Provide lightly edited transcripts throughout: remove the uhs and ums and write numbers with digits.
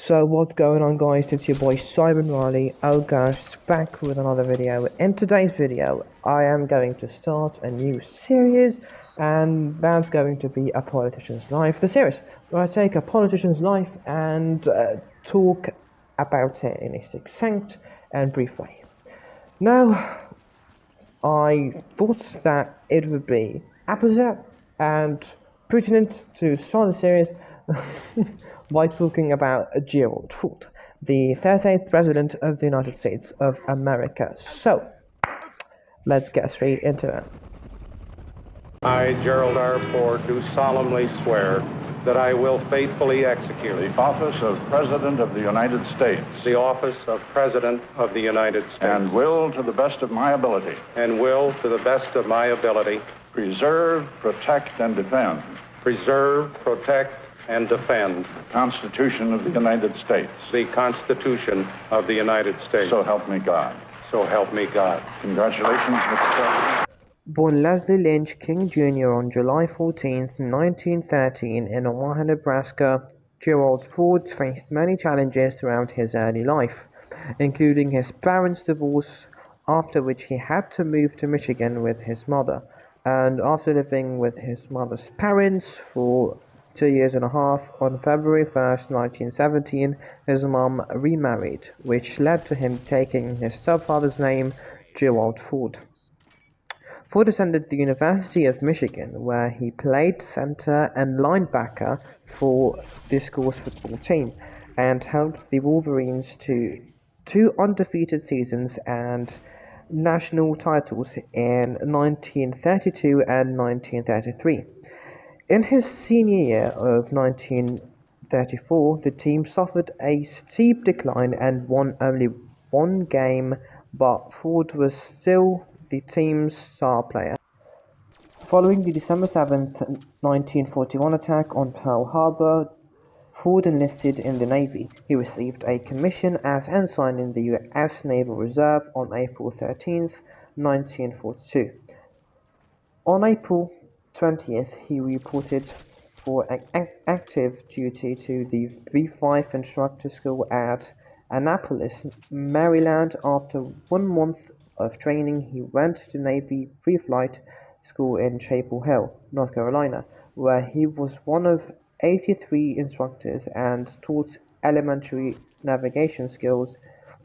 So what's going on, guys? It's your boy Simon Riley, back with another video. In today's video I am going to start a new series, and that's going to be A Politician's Life, the series where I take a politician's life and talk about it in a succinct and brief way. Now, I thought that it would be apposite and pertinent to start the series by talking about Gerald Ford, the 13th President of the United States of America. So, let's get straight into it. I, Gerald R. Ford, do solemnly swear that I will faithfully execute the office of President of the United States. The office of President of the United States. And will, to the best of my ability. And will, to the best of my ability. Preserve, protect, and defend. Preserve, protect, and defend. The Constitution of the United States. The Constitution of the United States. So help me God. So help me God. Congratulations, Mr. President. Born Leslie Lynch King Jr. on July 14, 1913 in Omaha, Nebraska, Gerald Ford faced many challenges throughout his early life, including his parents' divorce, after which he had to move to Michigan with his mother, and after living with his mother's parents for 2 years and a half, on February 1st, 1917, his mom remarried, which led to him taking his stepfather's name, Gerald Ford. Ford attended the University of Michigan, where he played center and linebacker for the school's football team, and helped the Wolverines to 2 undefeated seasons and national titles in 1932 and 1933. In his senior year of 1934, the team suffered a steep decline and won only 1 game, but Ford was still the team's star player. Following the December 7, 1941 attack on Pearl Harbor, Ford enlisted in the Navy. He received a commission as ensign in the U.S. Naval Reserve on April 13, 1942. On April 20th, he reported for active duty to the V-5 Instructor School at Annapolis, Maryland. After 1 month of training, he went to Navy Pre-Flight School in Chapel Hill, North Carolina, where he was one of 83 instructors and taught elementary navigation skills,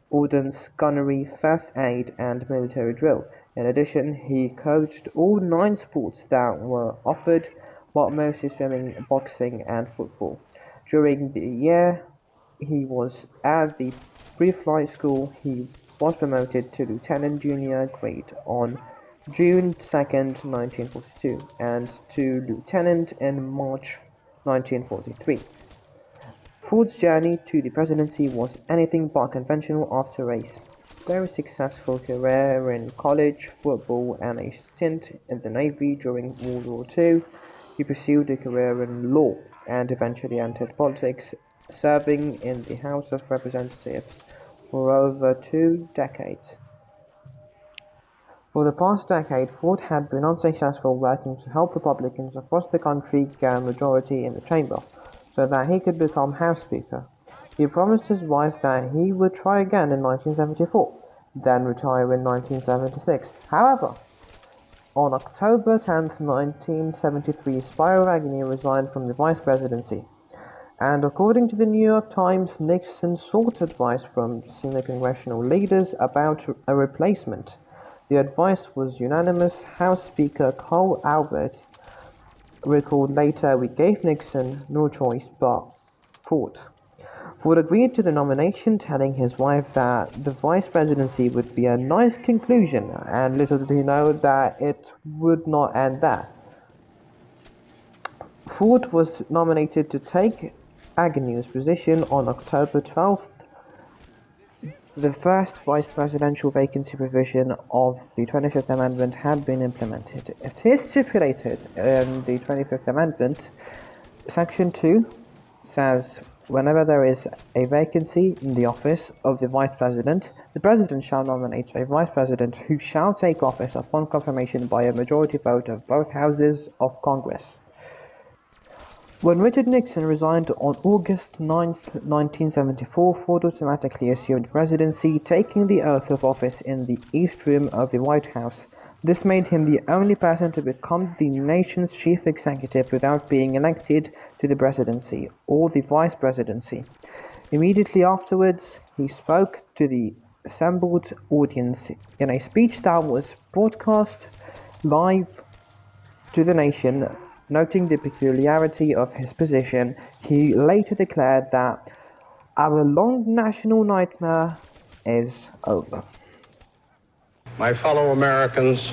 ordnance, gunnery, first aid, and military drill. In addition, he coached all 9 sports that were offered, but mostly swimming, boxing, and football. During the year he was at the pre-flight school, he was promoted to lieutenant junior grade on June 2nd, 1942, and to lieutenant in March 1943. Ford's journey to the presidency was anything but conventional. After a very successful career in college football and a stint in the Navy during World War II, he pursued a career in law and eventually entered politics, serving in the House of Representatives for over 2 decades. For the past decade, Ford had been unsuccessful working to help Republicans across the country gain a majority in the chamber, so that he could become House Speaker. He promised his wife that he would try again in 1974, then retire in 1976. However, on October 10, 1973, Spiro Agnew resigned from the vice presidency, and according to the New York Times, Nixon sought advice from senior congressional leaders about a replacement. The advice was unanimous. House Speaker Carl Albert recalled later, "We gave Nixon no choice but Ford." Ford agreed to the nomination, telling his wife that the vice presidency would be a nice conclusion, and little did he know that it would not end there. Ford was nominated to take Agnew's position on October 12th. The first vice presidential vacancy provision of the 25th Amendment had been implemented. It is stipulated in the 25th Amendment, Section 2 says, "Whenever there is a vacancy in the office of the Vice President, the President shall nominate a Vice President who shall take office upon confirmation by a majority vote of both houses of Congress." When Richard Nixon resigned on August 9, 1974, Ford automatically assumed presidency, taking the oath of office in the East Room of the White House. This made him the only person to become the nation's chief executive without being elected to the presidency or the vice presidency. Immediately afterwards, he spoke to the assembled audience in a speech that was broadcast live to the nation. Noting the peculiarity of his position, he later declared that our long national nightmare is over. My fellow Americans,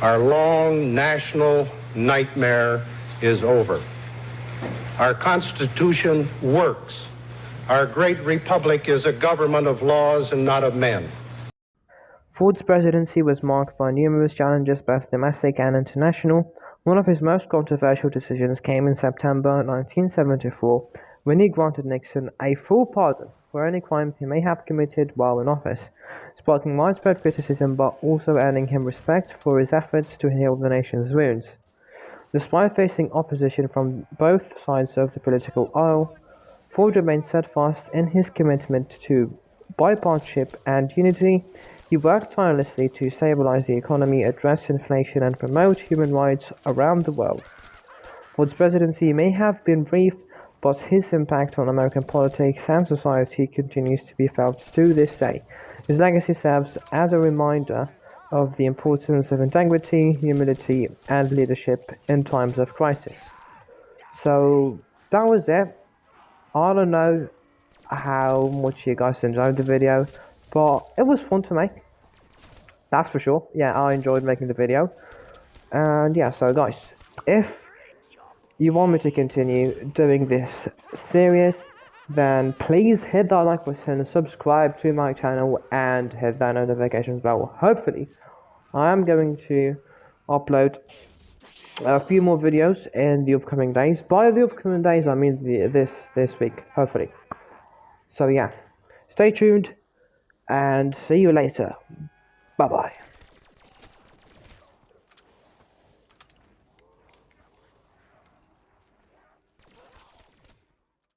our long national nightmare is over. Our Constitution works. Our great republic is a government of laws and not of men. Ford's presidency was marked by numerous challenges, both domestic and international. One of his most controversial decisions came in September 1974, when he granted Nixon a full pardon for any crimes he may have committed while in office, sparking widespread criticism but also earning him respect for his efforts to heal the nation's wounds. Despite facing opposition from both sides of the political aisle, Ford remained steadfast in his commitment to bipartisanship and unity. He worked tirelessly to stabilize the economy, address inflation, and promote human rights around the world. Ford's presidency may have been brief, but his impact on American politics and society continues to be felt to this day. His legacy serves as a reminder of the importance of integrity, humility, and leadership in times of crisis. So that was it. I don't know how much you guys enjoyed the video, but it was fun to make. That's for sure. Yeah, I enjoyed making the video. And yeah, so guys, if you want me to continue doing this series, then please hit that like button, subscribe to my channel, and hit that notifications bell. Hopefully, I am going to upload a few more videos in the upcoming days. By the upcoming days, I mean this week, hopefully. So yeah, stay tuned, and see you later. Bye bye.